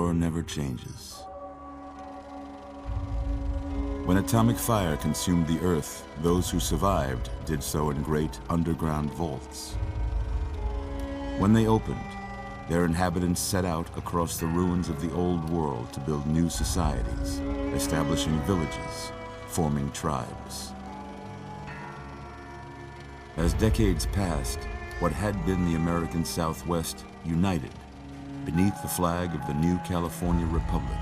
war never changes. When atomic fire consumed the Earth, those who survived did so in great underground vaults. When they opened, their inhabitants set out across the ruins of the old world to build new societies, establishing villages, forming tribes. As decades passed, what had been the American Southwest united beneath the flag of the new California Republic,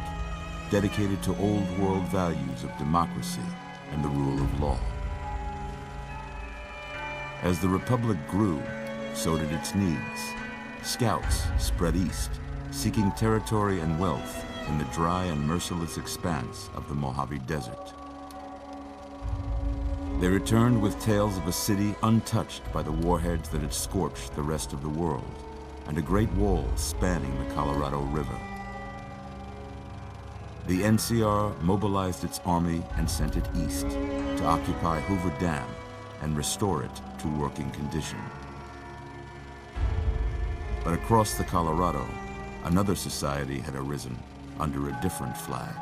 dedicated to old world values of democracy and the rule of law. As the Republic grew, so did its needs. Scouts spread east, seeking territory and wealth in the dry and merciless expanse of the Mojave Desert. They returned with tales of a city untouched by the warheads that had scorched the rest of the world, and a great wall spanning the Colorado River. The NCR mobilized its army and sent it east to occupy Hoover Dam and restore it to working condition. But across the Colorado, another society had arisen under a different flag.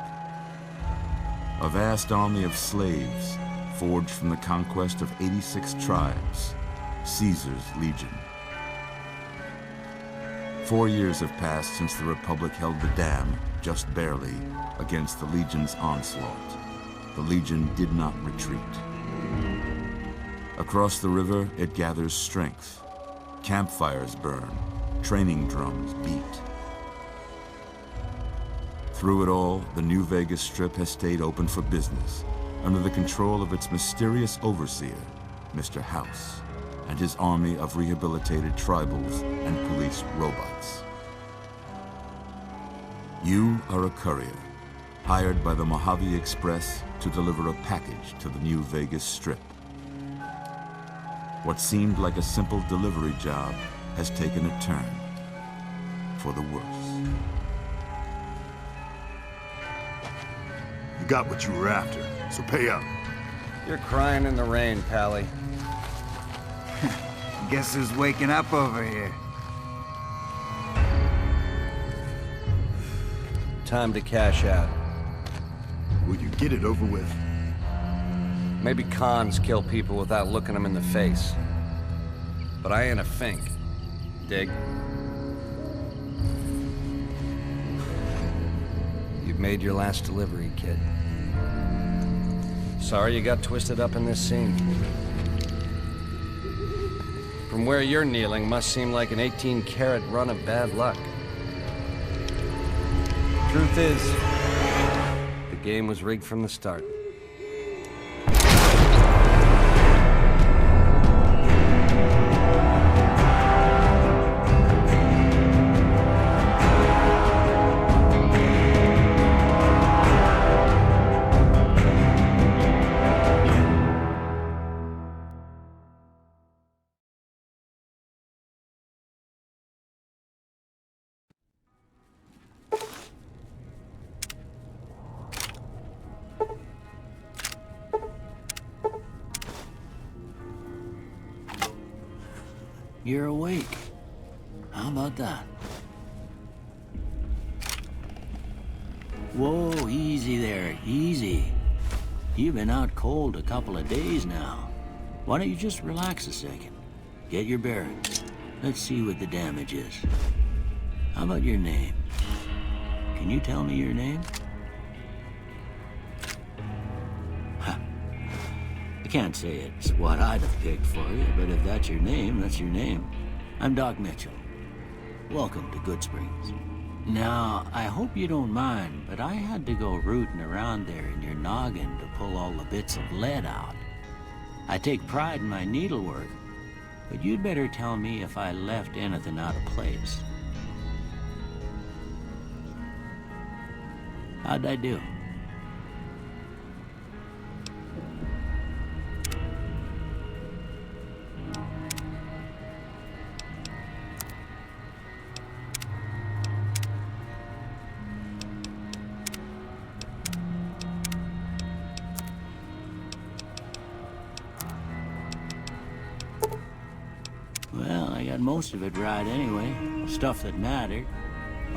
A vast army of slaves forged from the conquest of 86 tribes, Caesar's Legion. 4 years have passed since the Republic held the dam, just barely, against the Legion's onslaught. The Legion did not retreat. Across the river, it gathers strength. Campfires burn, training drums beat. Through it all, the New Vegas Strip has stayed open for business, under the control of its mysterious overseer, Mr. House, and his army of rehabilitated tribals and police robots. You are a courier, hired by the Mojave Express to deliver a package to the New Vegas Strip. What seemed like a simple delivery job has taken a turn for the worse. You got what you were after, so pay up. You're crying in the rain, Pally. Guess who's waking up over here? Time to cash out. Will you get it over with? Maybe cons kill people without looking them in the face. But I ain't a fink. Dig? You've made your last delivery, kid. Sorry you got twisted up in this scene. From where you're kneeling must seem like an 18-carat run of bad luck. Truth is, the game was rigged from the start. You're awake. How about that? Whoa, easy there, easy. You've been out cold a couple of days now. Why don't you just relax a second? Get your bearings. Let's see what the damage is. How about your name? Can you tell me your name? I can't say it's what I'd have picked for you, but if that's your name, that's your name. I'm Doc Mitchell. Welcome to Goodsprings. Now, I hope you don't mind, but I had to go rooting around there in your noggin to pull all the bits of lead out. I take pride in my needlework, but you'd better tell me if I left anything out of place. How'd I do? Well, I got most of it right anyway. Stuff that mattered.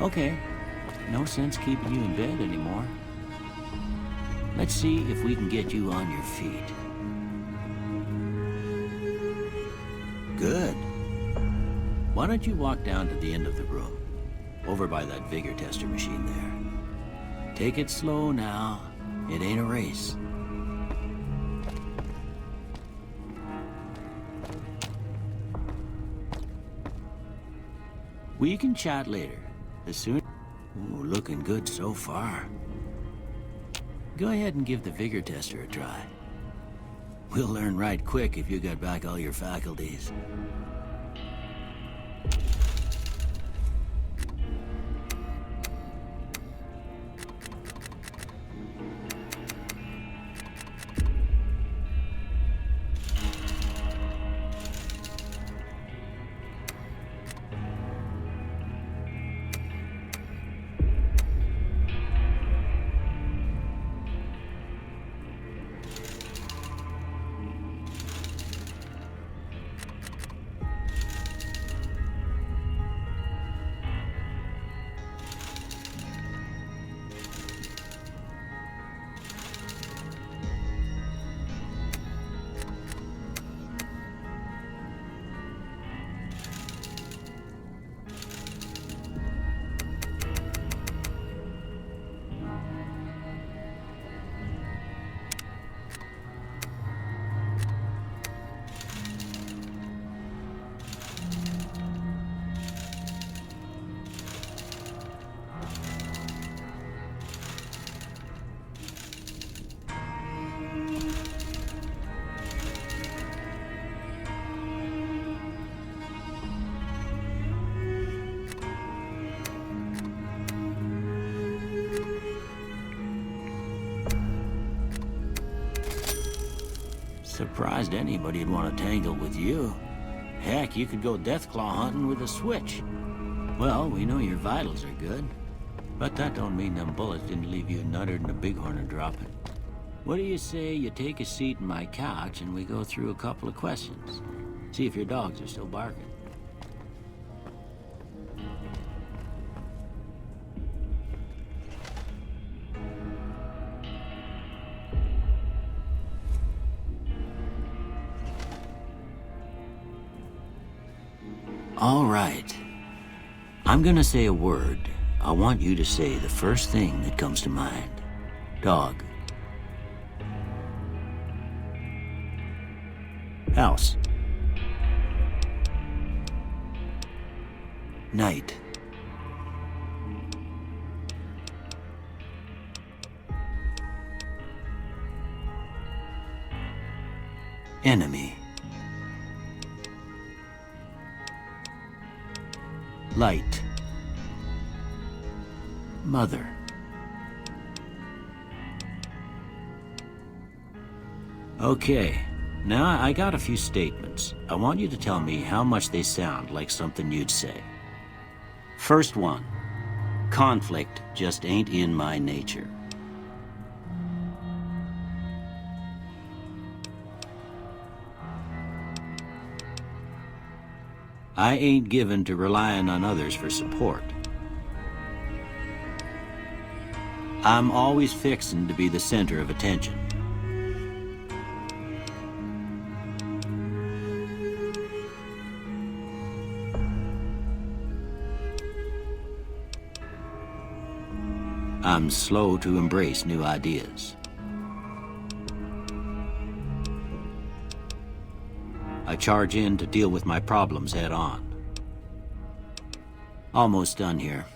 Okay, No sense keeping you in bed anymore. Let's see if we can get you on your feet. Good. Why don't you walk down to the end of the room, over by that vigor tester machine there. Take it slow now. It ain't a race. We can chat later. As soon... Ooh, looking good so far. Go ahead and give the vigor tester a try. We'll learn right quick if you got back all your faculties. Surprised anybody'd want to tangle with you. Heck, you could go deathclaw hunting with a switch. Well, we know your vitals are good, but that don't mean them bullets didn't leave you nuttered and a bighorn dropping. What do you say you take a seat in my couch and we go through a couple of questions? See if your dogs are still barking. All right. I'm gonna say a word. I want you to say the first thing that comes to mind. Dog. House. Night. Enemy. Light. Mother. Okay, now I got a few statements. I want you to tell me how much they sound like something you'd say. First one, conflict just ain't in my nature. I ain't given to relying on others for support. I'm always fixin' to be the center of attention. I'm slow to embrace new ideas. I charge in to deal with my problems head on. Almost done here.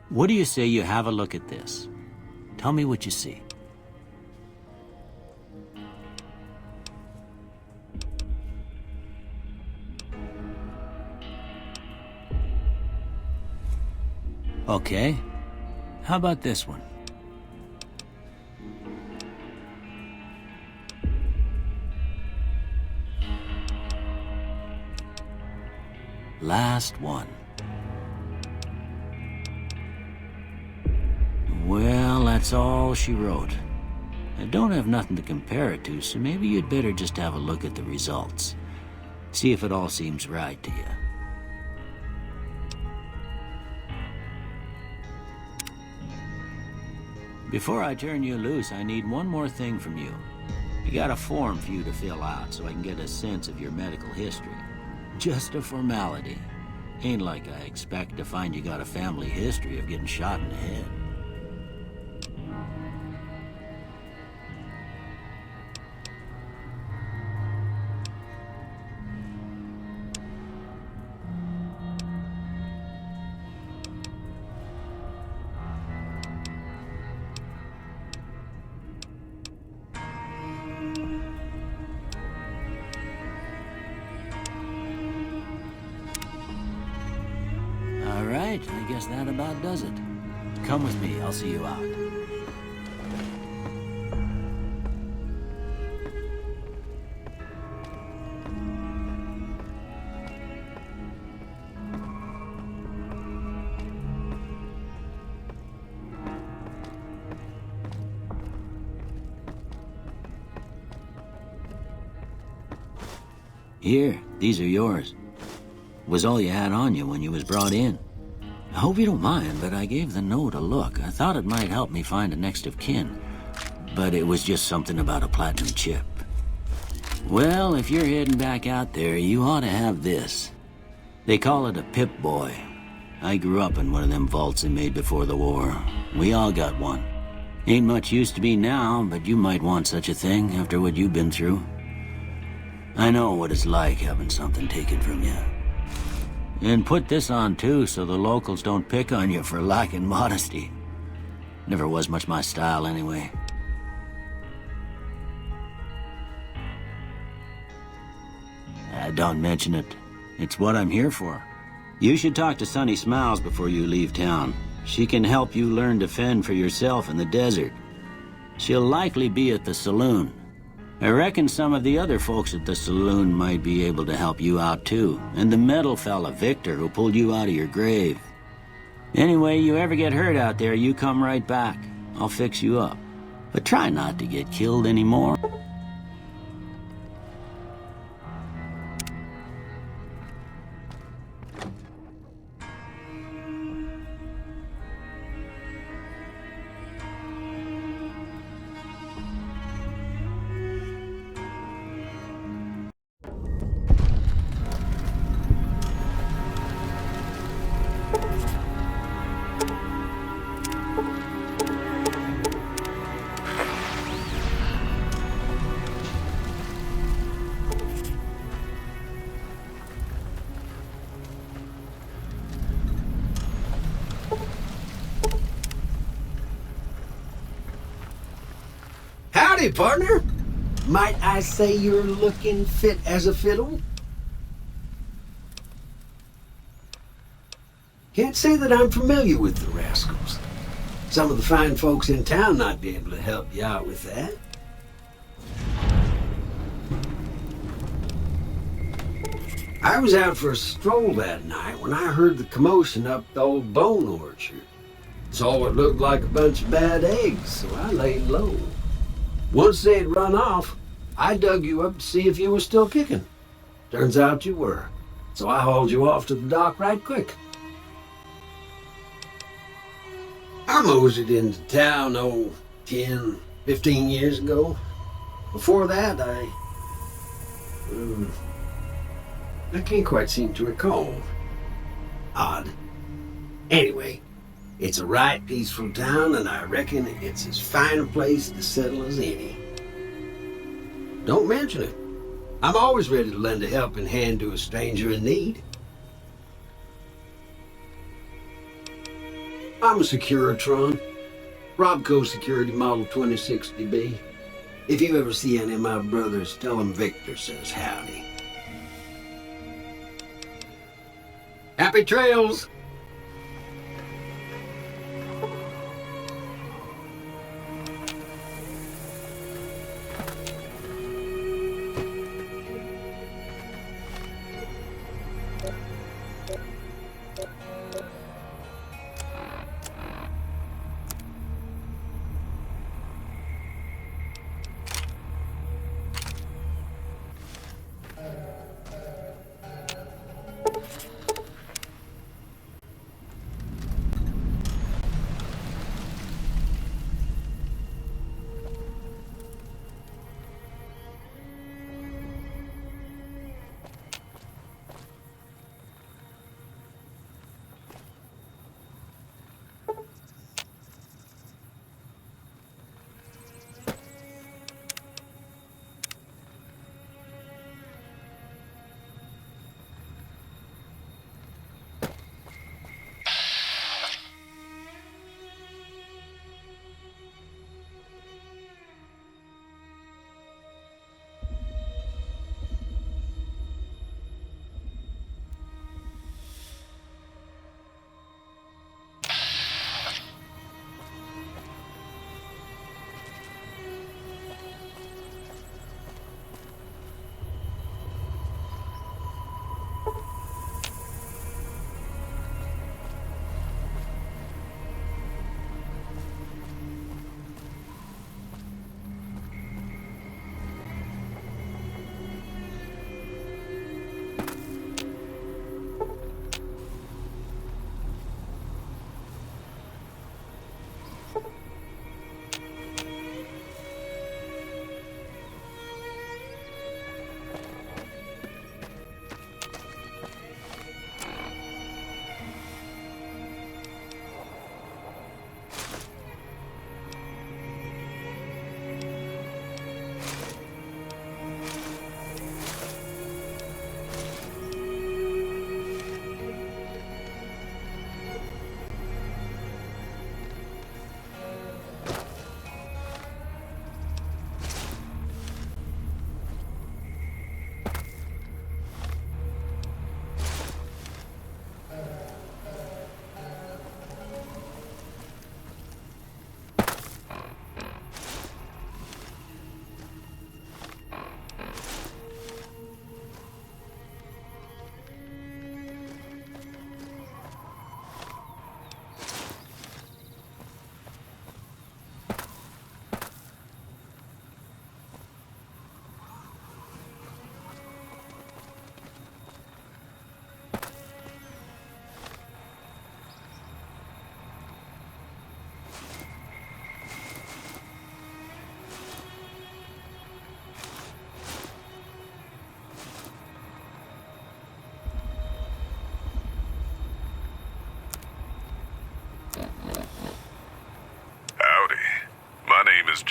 What do you say you have a look at this? Tell me what you see. Okay. How about this one? Last one. Well, that's all she wrote. I don't have nothing to compare it to, so maybe you'd better just have a look at the results. See if it all seems right to you. Before I turn you loose, I need one more thing from you. You got a form for you to fill out so I can get a sense of your medical history. Just a formality. Ain't like I expect to find you got a family history of getting shot in the head. All right, I guess that about does it. Come with me, I'll see you out. Here, these are yours. Was all you had on you when you was brought in. I hope you don't mind, but I gave the note a look. I thought it might help me find a next of kin, but it was just something about a platinum chip. Well, if you're heading back out there, you ought to have this. They call it a Pip-Boy. I grew up in one of them vaults they made before the war. We all got one. Ain't much use to be now, but you might want such a thing after what you've been through. I know what it's like having something taken from you. And put this on too, so the locals don't pick on you for lacking modesty. Never was much my style anyway. Don't mention it. It's what I'm here for. You should talk to Sunny Smiles before you leave town. She can help you learn to fend for yourself in the desert. She'll likely be at the saloon. I reckon some of the other folks at the saloon might be able to help you out too. And the metal fella, Victor, who pulled you out of your grave. Anyway, you ever get hurt out there, you come right back. I'll fix you up. But try not to get killed anymore. Howdy, partner. Might I say you're looking fit as a fiddle? Can't say that I'm familiar with the rascals. Some of the fine folks in town might be able to help you out with that. I was out for a stroll that night when I heard the commotion up the old bone orchard. Saw what looked like a bunch of bad eggs, so I laid low. Once they'd run off, I dug you up to see if you were still kicking. Turns out you were, so I hauled you off to the dock right quick. I moseyed into town, 10, 15 years ago. Before that, I can't quite seem to recall. Odd. Anyway, it's a right peaceful town, and I reckon it's as fine a place to settle as any. Don't mention it. I'm always ready to lend a helping hand to a stranger in need. I'm a Securitron. Robco Security Model 2060B. If you ever see any of my brothers, tell them Victor says howdy. Happy trails!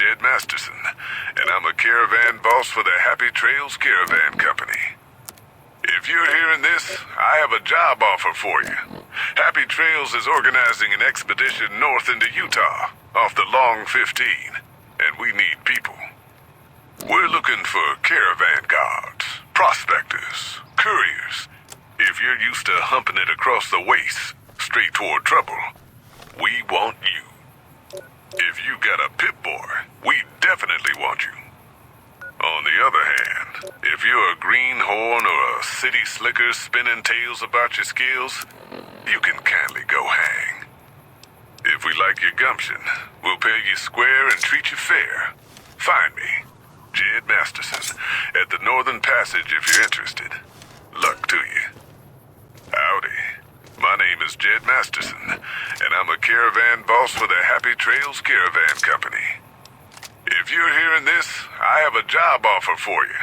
Jed Masterson, and I'm a caravan boss for the Happy Trails Caravan Company. If you're hearing this, I have a job offer for you. Happy Trails is organizing an expedition north into Utah, off the Long 15, and we need people. We're looking for caravan guards, prospectors, couriers. If you're used to humping it across the waste, straight toward trouble, we want you. If you got a pit boy, we definitely want you. On the other hand, if you're a greenhorn or a city slicker spinning tales about your skills, you can kindly go hang. If we like your gumption, we'll pay you square and treat you fair. Find me, Jed Masterson, at the Northern Passage if you're interested. Luck to you. Howdy. My name is Jed Masterson, and I'm a caravan boss for the Happy Trails Caravan Company. If you're hearing this, I have a job offer for you.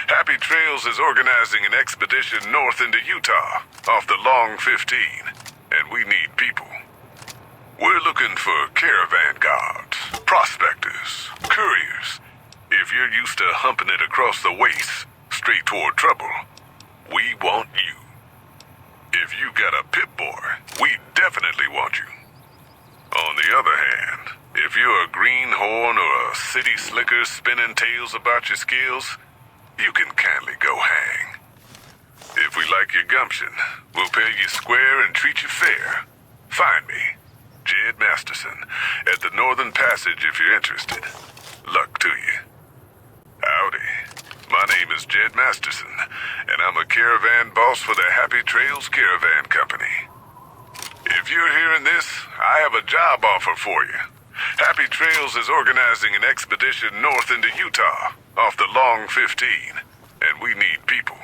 Happy Trails is organizing an expedition north into Utah, off the Long 15, and we need people. We're looking for caravan guards, prospectors, couriers. If you're used to humping it across the waste, straight toward trouble, we want you. If you got a pit boy, we definitely want you. On the other hand, if you're a greenhorn or a city slicker spinning tales about your skills, you can kindly go hang. If we like your gumption, we'll pay you square and treat you fair. Find me, Jed Masterson, at the Northern Passage if you're interested. Luck to you. Howdy. My name is Jed Masterson, and I'm a caravan boss for the Happy Trails Caravan Company. If you're hearing this, I have a job offer for you. Happy Trails is organizing an expedition north into Utah, off the Long 15, and we need people.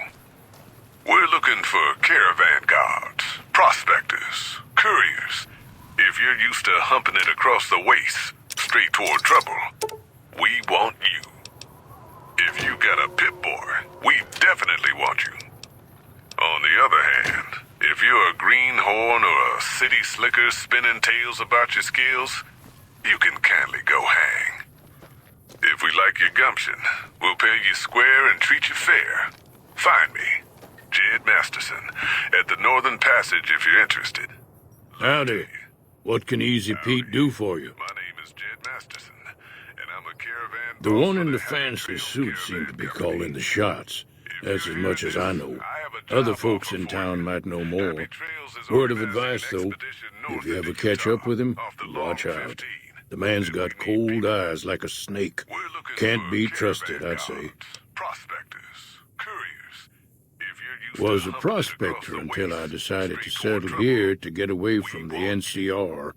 We're looking for caravan guards, prospectors, couriers. If you're used to humping it across the waste, straight toward trouble, we want you. If you got a pit boy, we definitely want you. On the other hand, if you're a greenhorn or a city slicker spinning tales about your skills, you can kindly go hang. If we like your gumption, we'll pay you square and treat you fair. Find me, Jed Masterson, at the Northern Passage if you're interested. Howdy. What can Easy Pete do for you? My name is Jed Masterson, and I'm a caravan The boss one for in the Happy fancy Trails suit seemed to Caravan be Company. calling the shots. That's as much as I know. I have a job Other folks offer in for town you. might know Happy more. Trails is Word of organizing advice, an though, expedition north if you ever into catch Utah, up with him, off the watch Long out. 15. The man's And we got need cold people. eyes like a snake. We're looking Can't for be caravan trusted, I'd say. guards, prospectors, couriers. If you're used Was to a humping it across prospector the until I waste, decided to straight toward settle trouble, here to get away from the want you. NCR.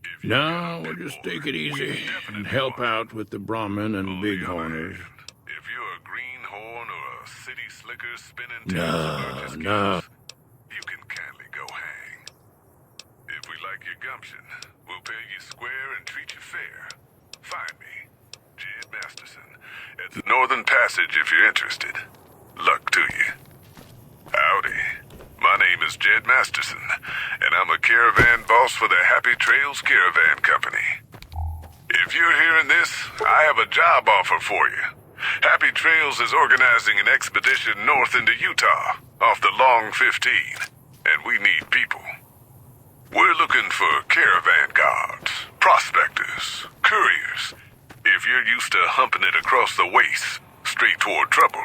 If you Now got a we'll pit just boy, take it we easy definitely and help want you. out with the Brahmin and On the other Bighorners. hand, if you're a greenhorn or a city slicker spinning tales No, about your skills, no. you can kindly go hang. If we like your gumption, we'll pay you square and treat you fair. Find me, Jed Masterson, at the Northern Passage if you're interested. Luck to you. Howdy. My name is Jed Masterson, and I'm a caravan boss for the Happy Trails Caravan Company. If you're hearing this, I have a job offer for you. Happy Trails is organizing an expedition north into Utah, off the Long 15, and we need people. We're looking for caravan guards, prospectors, couriers. If you're used to humping it across the waste, straight toward trouble,